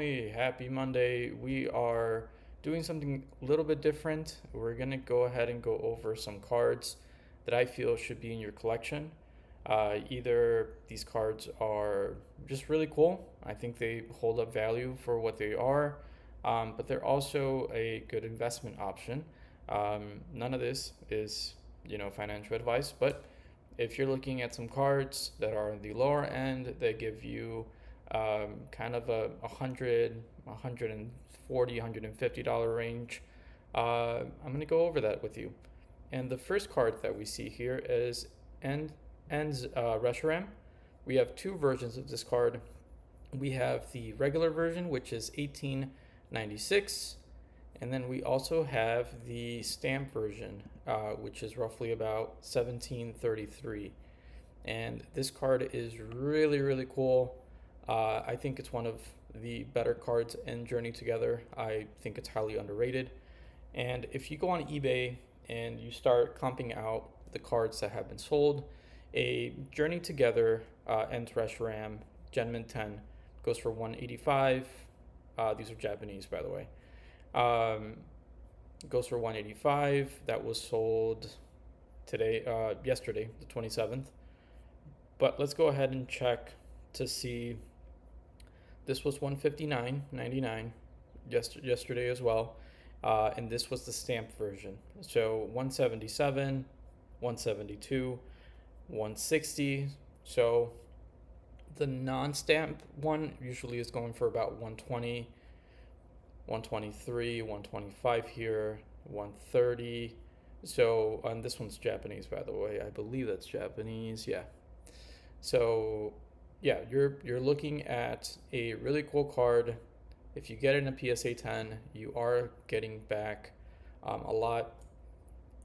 Hey, happy Monday. We are doing something a little bit different. We're going to go ahead and go over some cards that I feel should be in your collection. Either these cards are just really cool, I think they hold up value for what they are, but they're also a good investment option. None of this is, financial advice, but if you're looking at some cards that are on the lower end, that give you kind of a hundred, $140, $150 range. I'm gonna go over that with you. And the first card that we see here is Ends Reshiram. We have two versions of this card. We have the regular version, which is 1896, and then we also have the stamp version, which is roughly about 1733. And this card is really, really cool. I think it's one of the better cards in Journey Together. I think it's highly underrated. And if you go on eBay and you start comping out the cards that have been sold, a Journey Together Entrash Ram Genmin 10 goes for 185. These are Japanese, by the way. Goes for 185. That was sold yesterday, the 27th. But let's go ahead and check to see. This was 159.99 yesterday as well, and this was the stamped version. So 177, 172, 160. So the non-stamp one usually is going for about 120, 123, 125 here, 130. So, and this one's Japanese, by the way. I believe that's Japanese. Yeah. So, yeah, you're looking at a really cool card. If you get it in a PSA 10, you are getting back a lot.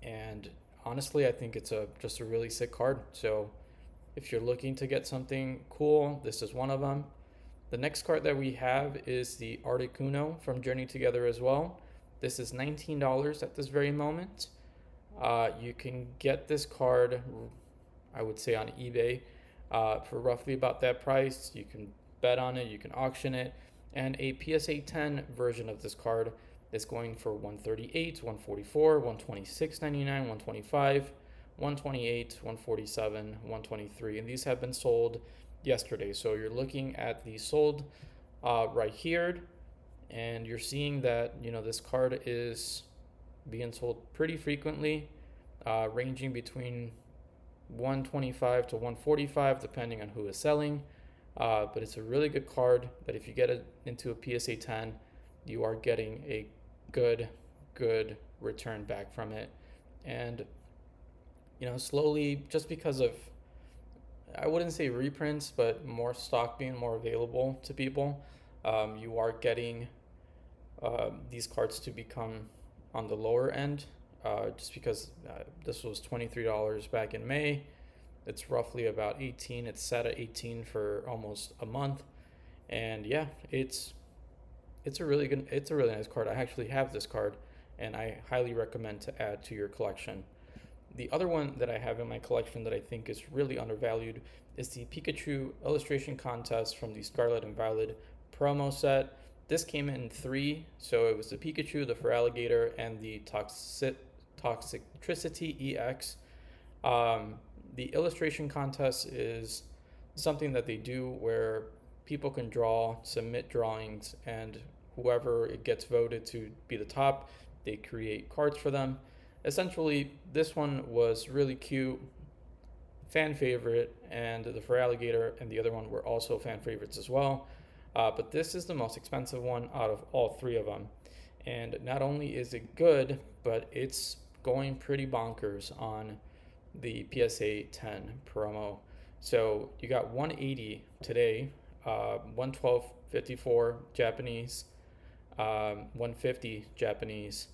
And honestly, I think it's just a really sick card. So, if you're looking to get something cool, this is one of them. The next card that we have is the Articuno from Journey Together as well. This is $19 at this very moment. You can get this card, I would say, on eBay for roughly about that price. You can bet on it, you can auction it, and a PSA 10 version of this card is going for 138, 144, 126.99, 125, 128, 147, 123, and these have been sold yesterday. So you're looking at the sold right here, and you're seeing that this card is being sold pretty frequently, ranging between 125 to 145 depending on who is selling. But it's a really good card that if you get it into a PSA 10, you are getting a good return back from it. And slowly, just because of, I wouldn't say reprints, but more stock being more available to people, you are getting these cards to become on the lower end, just because this was $23 back in May. It's roughly about 18. It's set at 18 for almost a month, and yeah, it's a really nice card. I actually have this card, and I highly recommend to add to your collection. The other one that I have in my collection that I think is really undervalued is the Pikachu illustration contest from the Scarlet and Violet promo set. This came in 3, so it was the Pikachu, the Feraligatr, and the Toxicity EX. The illustration contest is something that they do where people can submit drawings, and whoever it gets voted to be the top, they create cards for them. Essentially, this one was really cute, fan favorite, and the Feraligatr and the other one were also fan favorites as well. But this is the most expensive one out of all 3 of them. And not only is it good, but it's going pretty bonkers on the PSA 10 promo. So you got 180 today, 112.54 Japanese, 150 Japanese,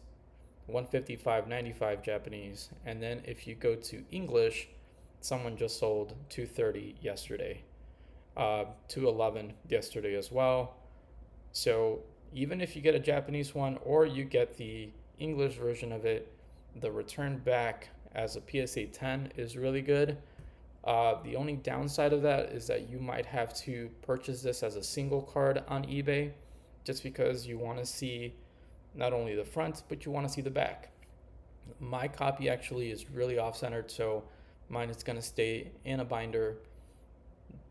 155.95 Japanese, and then if you go to English, someone just sold 230 yesterday, 211 yesterday as well. So even if you get a Japanese one or you get the English version of it, the return back as a PSA 10 is really good. The only downside of that is that you might have to purchase this as a single card on eBay, just because you want to see not only the front, but you want to see the back. My copy actually is really off-centered, so mine is going to stay in a binder.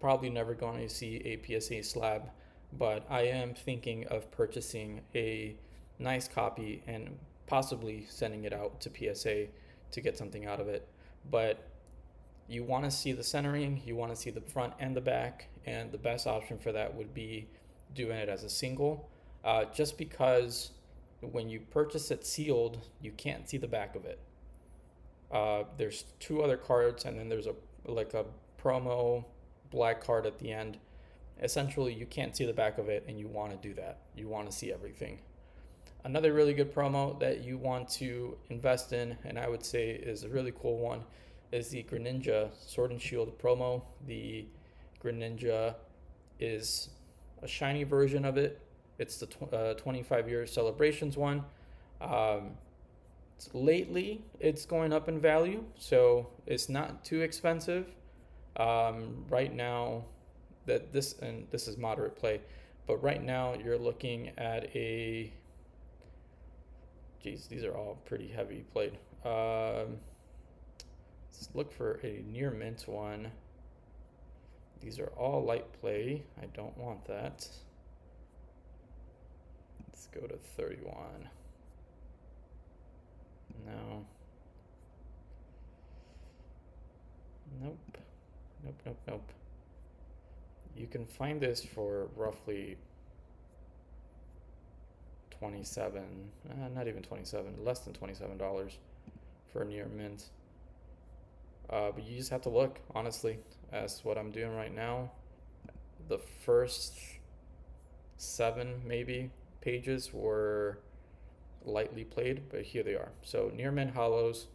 Probably never going to see a PSA slab, but I am thinking of purchasing a nice copy and possibly sending it out to PSA to get something out of it. But you want to see the centering, you want to see the front and the back, and the best option for that would be doing it as a single, just because when you purchase it sealed, you can't see the back of it. There's two other cards, and then there's a promo black card at the end. Essentially, you can't see the back of it, and you want to do that. You want to see everything. Another really good promo that you want to invest in, and I would say is a really cool one, is the Greninja Sword and Shield promo. The Greninja is a shiny version of it. It's the 25-year celebrations one. Lately, it's going up in value, so it's not too expensive. Right now, this is moderate play, but right now you're looking at a. Geez, these are all pretty heavy played. Let's look for a near mint one. These are all light play. I don't want that. Let's go to 31. No. Nope. Nope. You can find this for roughly 27, not even 27, less than $27 for a near mint. But you just have to look, honestly. That's what I'm doing right now. The first 7 maybe pages were lightly played, but here they are. So near mint hollows,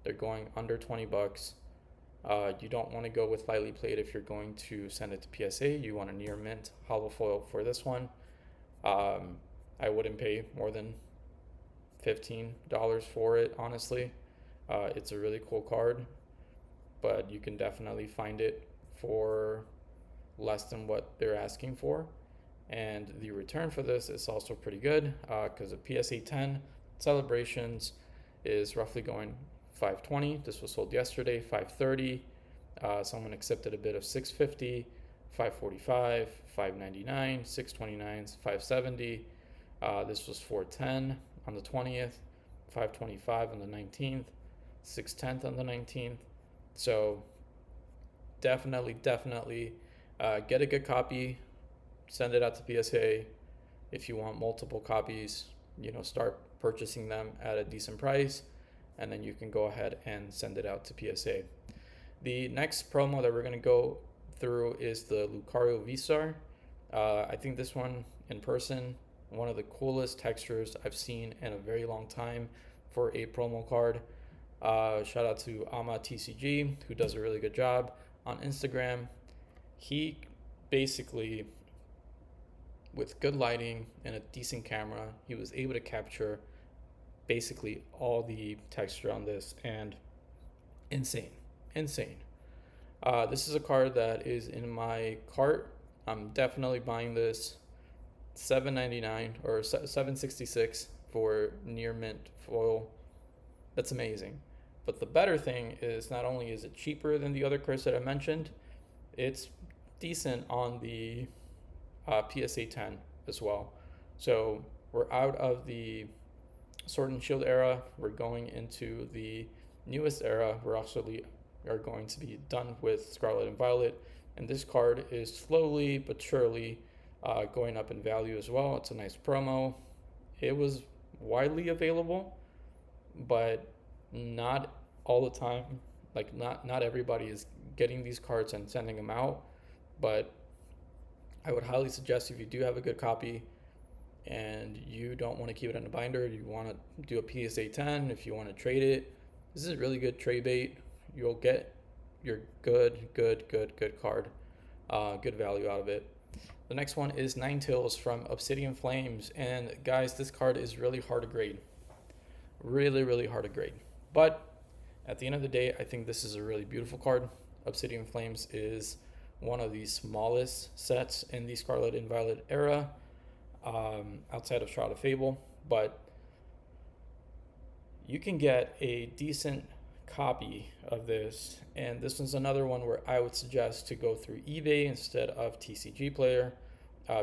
they're going under $20. You don't want to go with lightly played if you're going to send it to PSA. You want a near mint hollow foil for this one. I wouldn't pay more than $15 for it, honestly. It's a really cool card, but you can definitely find it for less than what they're asking for. And the return for this is also pretty good, because a PSA 10 celebrations is roughly going $520. This was sold yesterday, $530. Someone accepted a bid of $650, $545, $599, $629, $570. This was $410 on the 20th, $525 on the 19th, $610 on the 19th. So definitely get a good copy, send it out to PSA. If you want multiple copies, start purchasing them at a decent price, and then you can go ahead and send it out to PSA. The next promo that we're going to go through is the Lucario Var. I think this one in person, one of the coolest textures I've seen in a very long time for a promo card. Shout out to Ama TCG, who does a really good job on Instagram. He basically, with good lighting and a decent camera, he was able to capture basically all the texture on this, and insane. This is a card that is in my cart. I'm definitely buying this. $7.99 or $7.66 for near mint foil. That's amazing. But the better thing is, not only is it cheaper than the other cards that I mentioned, it's decent on the PSA 10 as well. So we're out of the Sword and Shield era. We're going into the newest era. We're actually are going to be done with Scarlet and Violet, and this card is slowly but surely going up in value as well. It's a nice promo. It was widely available, but not all the time. Like not everybody is getting these cards and sending them out, but I would highly suggest, if you do have a good copy and you don't want to keep it in a binder, you want to do a PSA 10, if you want to trade it, this is a really good trade bait. You'll get your good card, good value out of it. The next one is Ninetails from Obsidian Flames, and guys, this card is really hard to grade. Really hard to grade. But at the end of the day, I think this is a really beautiful card. Obsidian Flames is one of the smallest sets in the Scarlet and Violet era. outside of Shroud of Fable, but you can get a decent copy of this, and this is another one where I would suggest to go through eBay instead of TCG Player,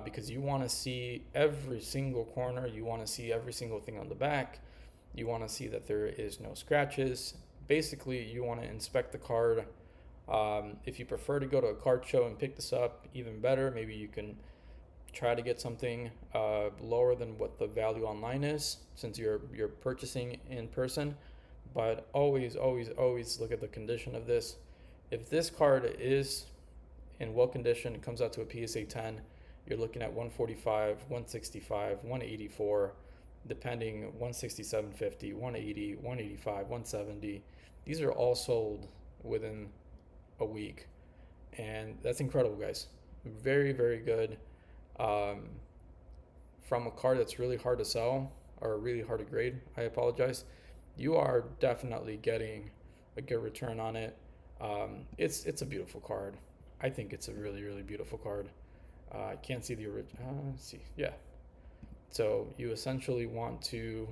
because you want to see every single corner, you want to see every single thing on the back, you want to see that there is no scratches. Basically, you want to inspect the card. If you prefer to go to a card show and pick this up, even better. Maybe you can try to get something lower than what the value online is, since you're purchasing in person. But always, always, always look at the condition of this. If this card is in well condition, it comes out to a PSA 10, you're looking at 145, 165, 184, depending, 167.50, 180, 185, 170. These are all sold within a week, and that's incredible, guys. Very, very good. From a card that's really hard to sell, or really hard to grade, I apologize, you are definitely getting a good return on it. It's a beautiful card. I think it's a really, really beautiful card. I can't see the original. Let's see. Yeah. So you essentially want to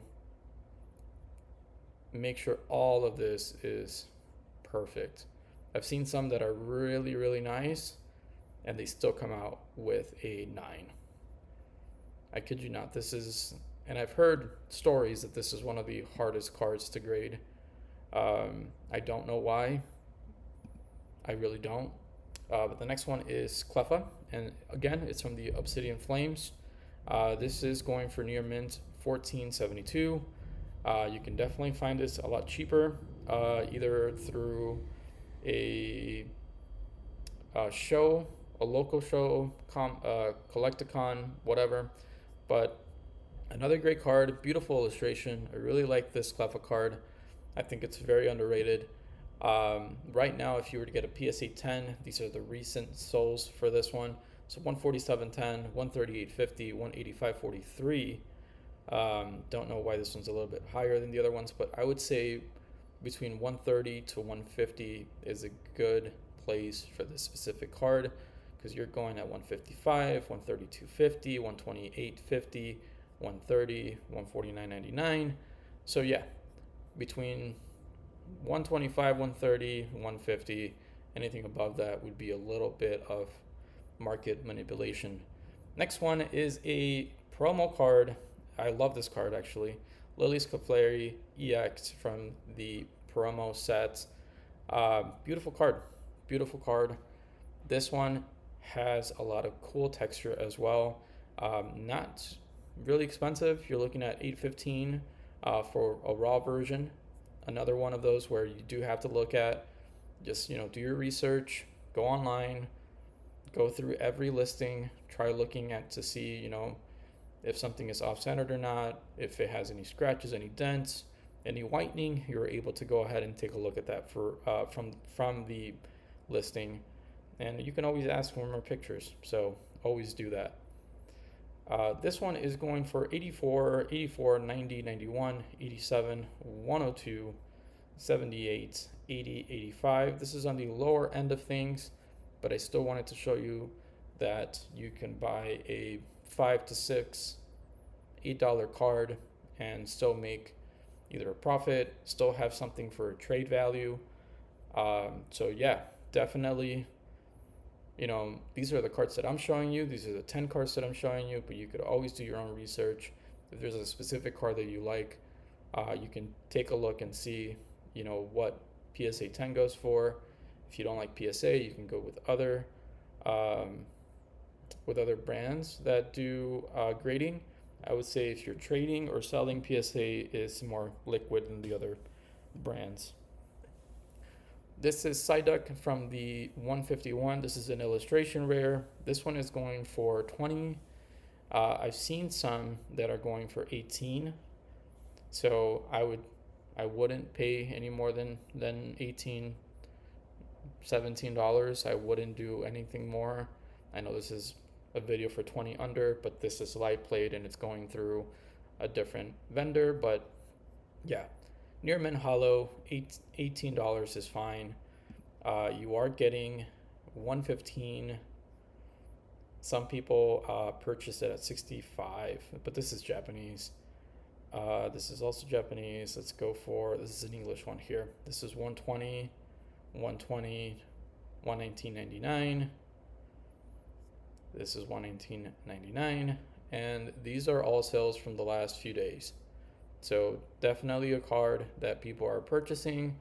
make sure all of this is perfect. I've seen some that are really, really nice, and they still come out with a 9. I kid you not. This is, and I've heard stories that this is one of the hardest cards to grade. I don't know why. I really don't. But the next one is Kuffa, and again, it's from the Obsidian Flames. This is going for near mint $14.72. You can definitely find this a lot cheaper, either through a show, a local show, Collecticon, whatever. But another great card, beautiful illustration. I really like this Kuffa card. I think it's very underrated. Right now, if you were to get a PSA 10, these are the recent souls for this one. So 147.10, 138.50, 185.43. Don't know why this one's a little bit higher than the other ones, but I would say between 130 to 150 is a good place for this specific card, because you're going at 155, 132.50, 128.50, 130, 149.99. So yeah, between 125, 130, 150, anything above that would be a little bit of market manipulation. Next one is a promo card. I love this card actually. Lily's Clefairy EX from the promo set. Beautiful card. Beautiful card. This one has a lot of cool texture as well. Not really expensive. You're looking at $8.15 for a raw version. Another one of those where you do have to look at, just, do your research, go online, go through every listing, try looking at to see, if something is off-centered or not, if it has any scratches, any dents, any whitening. You're able to go ahead and take a look at that for from the listing, and you can always ask for more pictures, so always do that. This one is going for 84, 84, 90, 91, 87, 102, 78, 80, 85. This is on the lower end of things, but I still wanted to show you that you can buy a $5 to $6, $8 card and still make either a profit, still have something for trade value. So yeah, definitely, these are the cards that I'm showing you. These are the 10 cards that I'm showing you, but you could always do your own research. If there's a specific card that you like, you can take a look and see, what PSA 10 goes for. If you don't like PSA, you can go with other brands that do grading. I would say if you're trading or selling, PSA is more liquid than the other brands. This is Psyduck from the 151. This is an illustration rare. This one is going for 20. I've seen some that are going for 18. So I wouldn't pay any more than $18, $17. I wouldn't do anything more. I know this is a video for 20 under, but this is light played and it's going through a different vendor. But yeah, near mint hollow, $18 is fine. You are getting 115 Some people purchase it at 65, but this is Japanese. This is also Japanese. Let's go for, this is an English one here. This is 120, 120, 119.99. This is 119.99, and these are all sales from the last few days. So definitely a card that people are purchasing.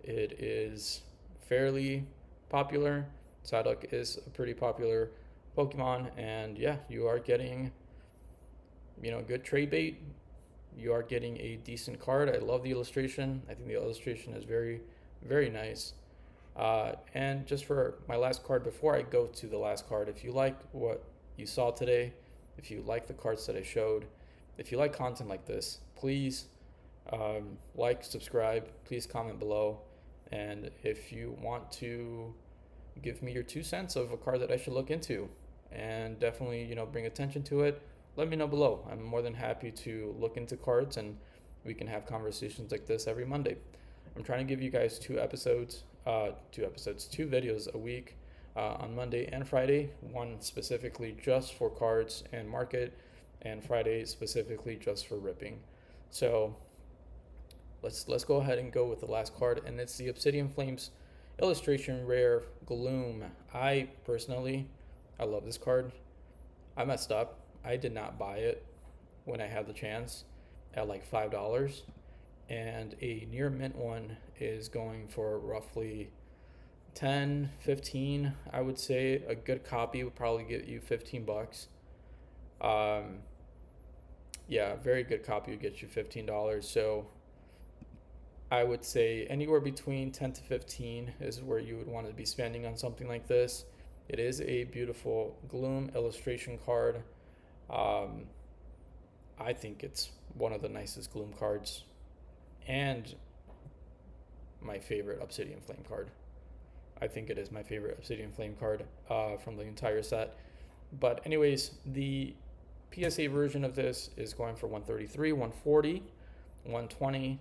It is fairly popular. Psyduck is a pretty popular Pokemon, and yeah, you are getting, good trade bait. You are getting a decent card. I love the illustration. I think the illustration is very, very nice. And just for my last card, before I go to the last card, if you like what you saw today, if you like the cards that I showed, if you like content like this, please like, subscribe, please comment below. And if you want to give me your 2 cents of a card that I should look into and definitely, bring attention to it, let me know below. I'm more than happy to look into cards, and we can have conversations like this every Monday. I'm trying to give you guys two videos a week on Monday and Friday. One specifically just for cards and market, and Friday specifically just for ripping. So let's go ahead and go with the last card, and it's the Obsidian Flames illustration rare Gloom. I love this card. I messed up. I did not buy it when I had the chance at like $5, and a near mint one is going for roughly 10, 15. I would say a good copy would probably get you $15. Yeah, very good copy would get you $15. So I would say anywhere between 10 to 15 is where you would want to be spending on something like this. It is a beautiful Gloom illustration card. I think it's one of the nicest Gloom cards and my favorite Obsidian Flame card. I think it is my favorite Obsidian Flame card from the entire set. But anyways, the PSA version of this is going for 133, 140, 120,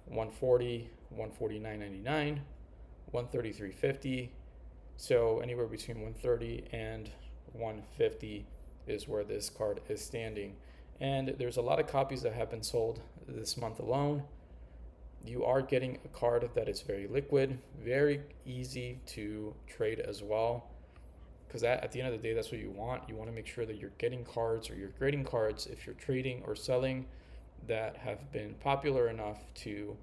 140, 149.99, 133.50. So anywhere between 130 and 150 is where this card is standing. And there's a lot of copies that have been sold this month alone. You are getting a card that is very liquid, very easy to trade as well. Because at the end of the day, that's what you want. You want to make sure that you're getting cards, or you're grading cards if you're trading or selling, that have been popular enough to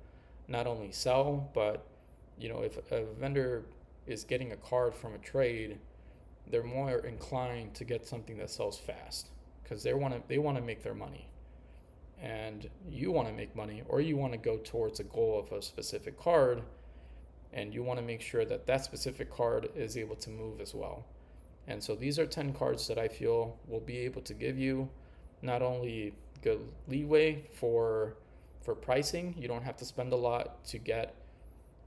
not only sell, but if a vendor is getting a card from a trade, they're more inclined to get something that sells fast, because they want to make their money, and you want to make money, or you want to go towards a goal of a specific card, and you want to make sure that that specific card is able to move as well. And so these are 10 cards that I feel will be able to give you not only good leeway for pricing. You don't have to spend a lot to get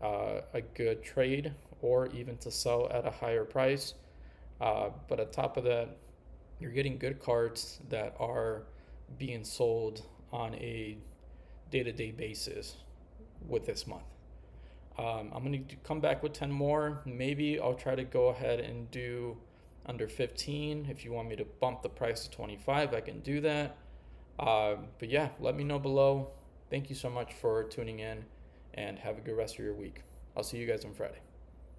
a good trade, or even to sell at a higher price. But on top of that, you're getting good cards that are being sold on a day-to-day basis with this month. I'm going to come back with 10 more. Maybe I'll try to go ahead and do under 15. If you want me to bump the price to 25, I can do that. But yeah, let me know below. Thank you so much for tuning in, and have a good rest of your week. I'll see you guys on Friday.